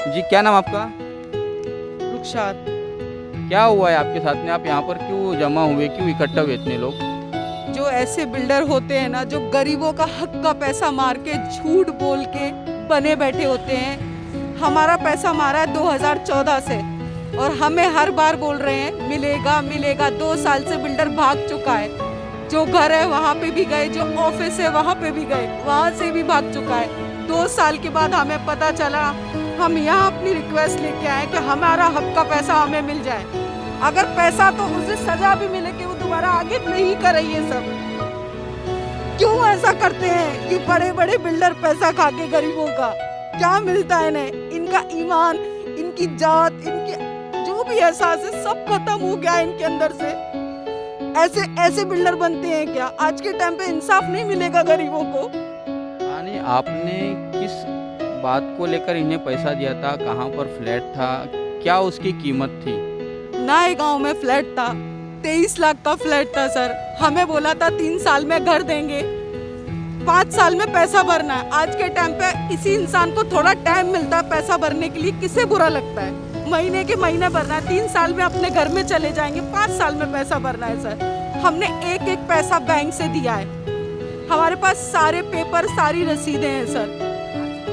जी क्या नाम आपका? रुखसार। क्या हुआ है आपके साथ में? आप यहाँ पर क्यों जमा हुए, क्यों इकट्ठा हुए इतने लोग? जो ऐसे बिल्डर होते हैं ना, जो गरीबों का हक का पैसा मार के झूठ बोल के बने बैठे होते हैं। हमारा पैसा मारा है 2014 से और हमें हर बार बोल रहे हैं मिलेगा मिलेगा। 2 साल से बिल्डर भाग चुका है। जो घर है वहाँ पे भी गए, जो ऑफिस है वहाँ पे भी गए, वहाँ से भी भाग चुका है। 2 साल के बाद हमें पता चला, हम यहाँ अपनी रिक्वेस्ट लेके आए कि हमारा हक का पैसा हमें मिल जाए। अगर पैसा तो उसे सजा भी मिले कि वो दोबारा आगे नहीं करे ये सब। क्यों ऐसा करते हैं कि बड़े बड़े बिल्डर पैसा खा के गरीबों का क्या मिलता है इन्हें? इनका ईमान, इनकी जात, इनके जो भी एहसास है सब खत्म हो गया इनके अंदर से। ऐसे ऐसे बिल्डर बनते हैं क्या? आज के टाइम पे इंसाफ नहीं मिलेगा गरीबों को। यानी आपने किस बात को लेकर इन्हें पैसा दिया था? कहाँ पर फ्लैट था? क्या उसकी कीमत थी? नए गांव में फ्लैट था, 23 लाख का फ्लैट था सर। हमें बोला था 3 साल में घर देंगे, 5 साल में पैसा भरना है। आज के टाइम पे किसी इंसान को थोड़ा टाइम मिलता है पैसा भरने के लिए, किसे बुरा लगता है? महीने के महीने भरना है, 3 साल में अपने घर में चले जाएंगे, 5 साल में पैसा भरना है सर। हमने एक एक पैसा बैंक से दिया है, हमारे पास सारे पेपर, सारी रसीदें हैं सर,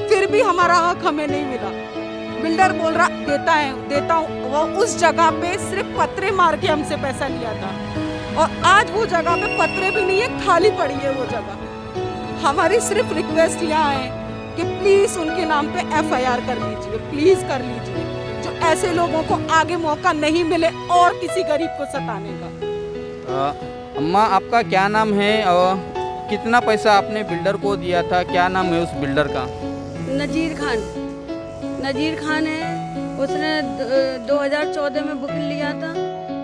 फिर भी हमारा हक हमें नहीं मिला। बिल्डर बोल रहा देता हूँ, वो उस जगह पे सिर्फ पत्रे मार के हमसे पैसा लिया था और आज वो जगह पे पत्रे भी नहीं है, खाली पड़ी है वो जगह। हमारी सिर्फ रिक्वेस्ट यहाँ है कि प्लीज उनके नाम पे FIR कर लीजिए, प्लीज कर लीजिए, जो ऐसे लोगों को आगे मौका नहीं मिले और किसी गरीब को सताने का। अम्मा आपका क्या नाम है और कितना पैसा आपने बिल्डर को दिया था? क्या नाम है उस बिल्डर का? नजीर खान है। उसने 2014 में बुक लिया था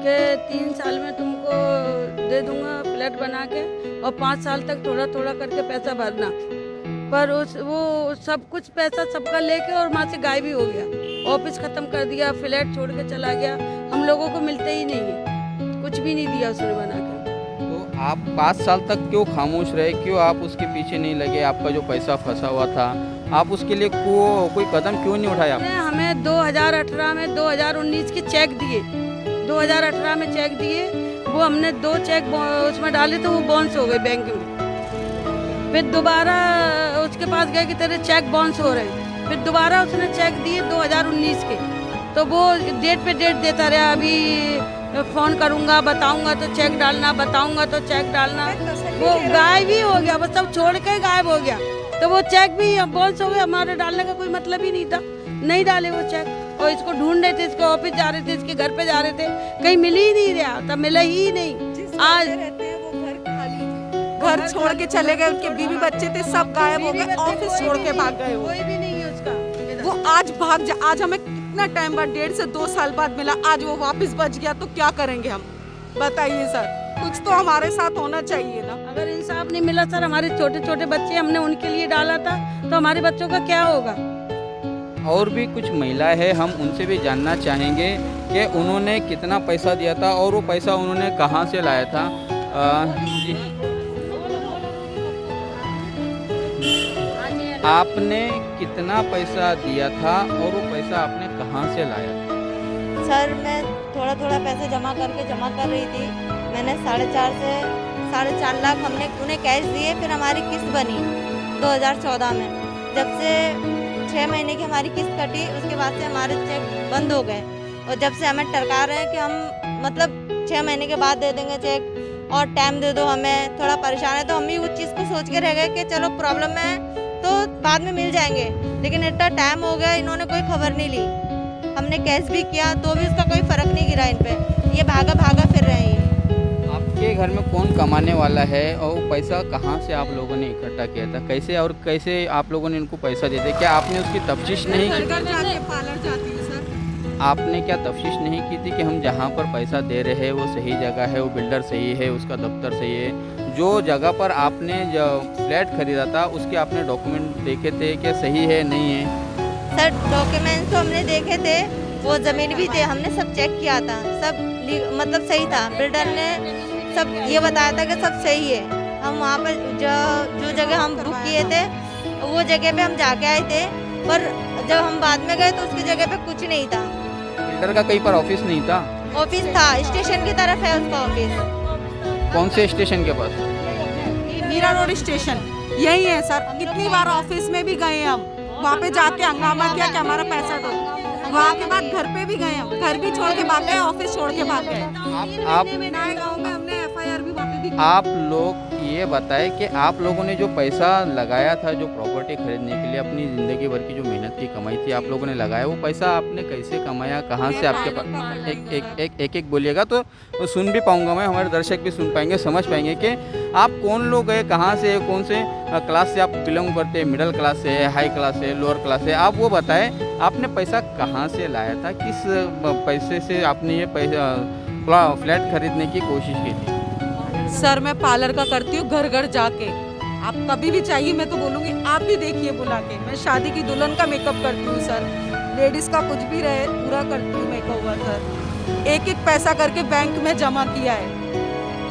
कि 3 साल में तुमको दे दूंगा फ्लैट बना के और 5 साल तक थोड़ा थोड़ा करके पैसा भरना। पर वो सब कुछ पैसा सबका लेके और वहाँ से गायब ही हो गया। ऑफिस ख़त्म कर दिया, फ्लैट छोड़ के चला गया। हम लोगों को मिलते ही नहीं है, कुछ भी नहीं दिया उसने बना के। तो आप 5 साल तक क्यों खामोश रहे? क्यों आप उसके पीछे नहीं लगे? आपका जो पैसा फंसा हुआ था, आप उसके लिए कोई कदम क्यों नहीं उठाया? हमें 2018 में 2019 के चेक दिए, 2018 में चेक दिए, वो हमने 2 चेक उसमें डाले तो वो बाउंस हो गए बैंक में। फिर दोबारा उसके पास गए कि तेरे चेक बाउंस हो रहे हैं। फिर दोबारा उसने चेक दिए 2019 के, तो वो डेट पे डेट देता रहा। अभी फ़ोन करूँगा, बताऊँगा तो चेक डालना, बताऊँगा तो चेक डालना। वो गायब ही हो गया, वो सब छोड़ के गायब हो गया। तो वो चेक भी बाउंस हो गया, हमारे डालने का कोई मतलब ही नहीं था। नहीं डाले वो चेक और इसको ढूंढ रहे थे, इसके ऑफिस जा रहे थे, इसके घर पे जा रहे थे, कहीं मिल ही नहीं रहा था, मिला ही नहीं। आज रहते हैं वो घर खाली, घर छोड़ के चले गए, उनके बीवी बच्चे थे सब गायब हो गए, ऑफिस छोड़ के भाग गए। कोई भी नहीं है उसका। वो आज हमें कितना टाइम बाद, 1.5 से 2 साल बाद मिला, आज वो वापस बच गया तो क्या करेंगे हम? बताइए सर, कुछ तो हमारे साथ होना चाहिए ना। अगर इंसाफ नहीं मिला सर, हमारे छोटे छोटे बच्चे हमने उनके लिए डाला था, तो हमारे बच्चों का क्या होगा? और भी कुछ महिलाएं हैं, हम उनसे भी जानना चाहेंगे कि उन्होंने कितना पैसा दिया था और वो पैसा उन्होंने कहां से लाया था। जी आपने कितना पैसा दिया था और वो पैसा आपने कहां से लाया था? सर मैं थोड़ा थोड़ा पैसे जमा कर रही थी। मैंने 4.5 लाख हमने उन्हें कैश दिए। फिर हमारी किस्त बनी 2014 में। जब से 6 महीने की हमारी किस्त कटी, उसके बाद से हमारे चेक बंद हो गए और जब से हमें टरका रहे हैं कि हम मतलब 6 महीने के बाद दे देंगे चेक और टाइम दे दो हमें, थोड़ा परेशान है। तो हम भी उस चीज़ को सोच के रह गए कि चलो प्रॉब्लम है तो बाद में मिल जाएंगे, लेकिन इतना टाइम हो गया, इन्होंने कोई खबर नहीं ली। हमने कैश भी किया तो भी उसका कोई फ़र्क नहीं गिरा इन पे, ये भागा भागा फिर रहे हैं। आपके घर में कौन कमाने वाला है और वो पैसा कहाँ से आप लोगों ने इकट्ठा किया था? कैसे आप लोगों ने इनको पैसा दे दिया? क्या आपने उसकी तफ्तीश नहीं की? पार्लर जाती है सर। आपने क्या तफ्तीश नहीं की थी कि हम जहाँ पर पैसा दे रहे हैं वो सही जगह है, वो बिल्डर सही है, उसका दफ्तर सही है? जो जगह पर आपने जो फ्लैट खरीदा था उसके आपने डॉक्यूमेंट देखे थे कि सही है नहीं है? सर डॉक्यूमेंट्स तो हमने देखे थे, वो ज़मीन भी थे, हमने सब चेक किया था, सब मतलब सही था। बिल्डर ने सब ये बताया था कि सब सही है। हम वहाँ पर जो जगह हम बुक किए थे वो जगह पे हम जाके आए थे, पर जब हम बाद में गए तो उसकी जगह पे कुछ नहीं था। बिल्डर का कहीं पर ऑफिस नहीं था? ऑफिस था, स्टेशन की तरफ है उसका ऑफिस। कौन से स्टेशन के पास? मीरा रोड स्टेशन यही है सर। कितनी बार ऑफिस में भी गए हम, वहाँ पे जाके हंगामा किया कि हमारा पैसा दो। वहाँ के बाद घर पे भी गए हम, घर भी छोड़ के भाग गए, ऑफिस छोड़ के भाग गए। आप नए गांव में हमने एफआईआर भी वहाँ पे भी आप लोग ये बताएं कि आप लोगों ने जो पैसा लगाया था, जो प्रॉपर्टी खरीदने के लिए अपनी ज़िंदगी भर की जो मेहनत की कमाई थी आप लोगों ने लगाया, वो पैसा आपने कैसे कमाया, कहाँ से आपके पास? एक बोलिएगा तो सुन भी पाऊंगा मैं, हमारे दर्शक भी सुन पाएंगे, समझ पाएंगे कि आप कौन लोग हैं, कहाँ से, कौन से क्लास से आप बिलोंग करते हैं, मिडिल क्लास से है, हाई क्लास से, लोअर क्लास से, आप वो बताएं आपने पैसा कहाँ से लाया था, किस पैसे से आपने ये पैसा फ्लैट खरीदने की कोशिश की थी? सर मैं पार्लर का करती हूँ, घर घर जाके। आप कभी भी चाहिए मैं तो बोलूँगी, आप भी देखिए बुला के। मैं शादी की दुल्हन का मेकअप करती हूँ सर, लेडीज़ का कुछ भी रहे पूरा करती हूँ मेकओवर सर। एक एक पैसा करके बैंक में जमा किया है,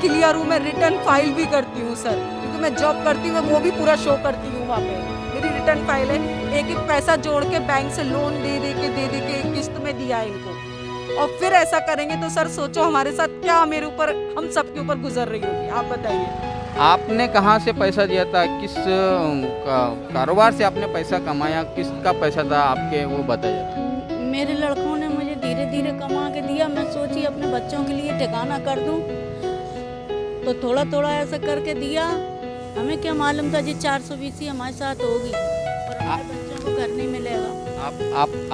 क्लियर हूँ मैं, रिटर्न फाइल भी करती हूँ सर, क्योंकि मैं जॉब करती हूँ, वो भी पूरा शो करती हूँ वहाँ पे, मेरी रिटर्न फाइल है। एक एक पैसा जोड़ के बैंक से लोन दे दे के किस्त में दिया है इनको। और फिर ऐसा करेंगे तो सर सोचो हमारे साथ क्या, मेरे ऊपर, हम सबके ऊपर गुजर रही होगी, आप बताइए। आपने कहाँ से पैसा दिया था, किस कारोबार से आपने पैसा कमाया, किसका पैसा था आपके, वो बताइए। मेरे लड़कों ने मुझे धीरे धीरे कमा के दिया। मैं सोची अपने बच्चों के लिए ठिकाना कर दूं, तो थोड़ा थोड़ा ऐसा करके दिया। हमें क्या मालूम था जी 420 हमारे साथ होगी और हमारे बच्चों को घर नहीं मिलेगा।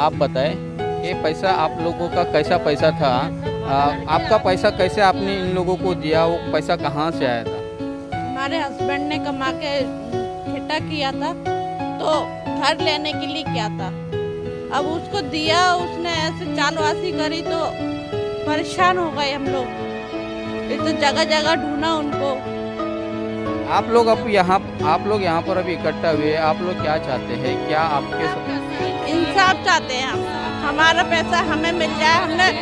आप बताएं ये पैसा आप लोगों का कैसा पैसा था, आपका पैसा कैसे आपने इन लोगों को दिया, वो पैसा कहाँ से आया था? हमारे हस्बैंड ने कमा के ठेटा किया था, तो घर लेने के लिए किया था। अब उसको दिया, उसने ऐसे चालवासी करी तो परेशान हो गए हम लोग। ये तो जगह जगह ढूंढा उनको। आप लोग यहाँ पर अभी इकट्ठा हुए, आप लोग क्या चाहते हैं, क्या आपके इंसाफ चाहते हैं हम, हमारा पैसा हमें मिल जाए।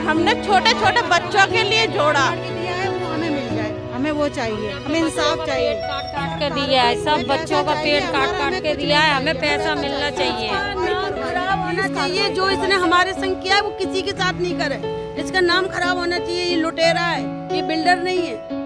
हमने छोटे छोटे बच्चों के लिए जोड़ा, हमें मिल जाए, हमें वो चाहिए, हमें इंसाफ चाहिए। काट के दिया है, सब बच्चों का पेट काट के दिया है, हमें पैसा मिलना चाहिए। खराब होना चाहिए, जो इसने हमारे संग किया है वो किसी के साथ नहीं करे। इसका नाम खराब होना चाहिए। ये लुटेरा है, ये बिल्डर नहीं है,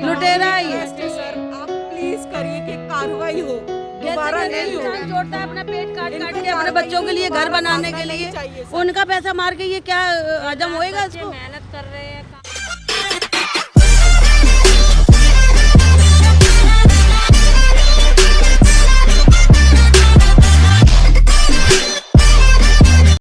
लुटेरा है ये। सर आप प्लीज करिए कि कार्रवाई हो, दोबारा नहीं हो। इंसान जोड़ता है अपना पेट काट के अपने बच्चों के लिए घर बनाने के लिए, उनका पैसा मार के ये क्या हजम होएगा इसको? मेहनत कर रहे हैं।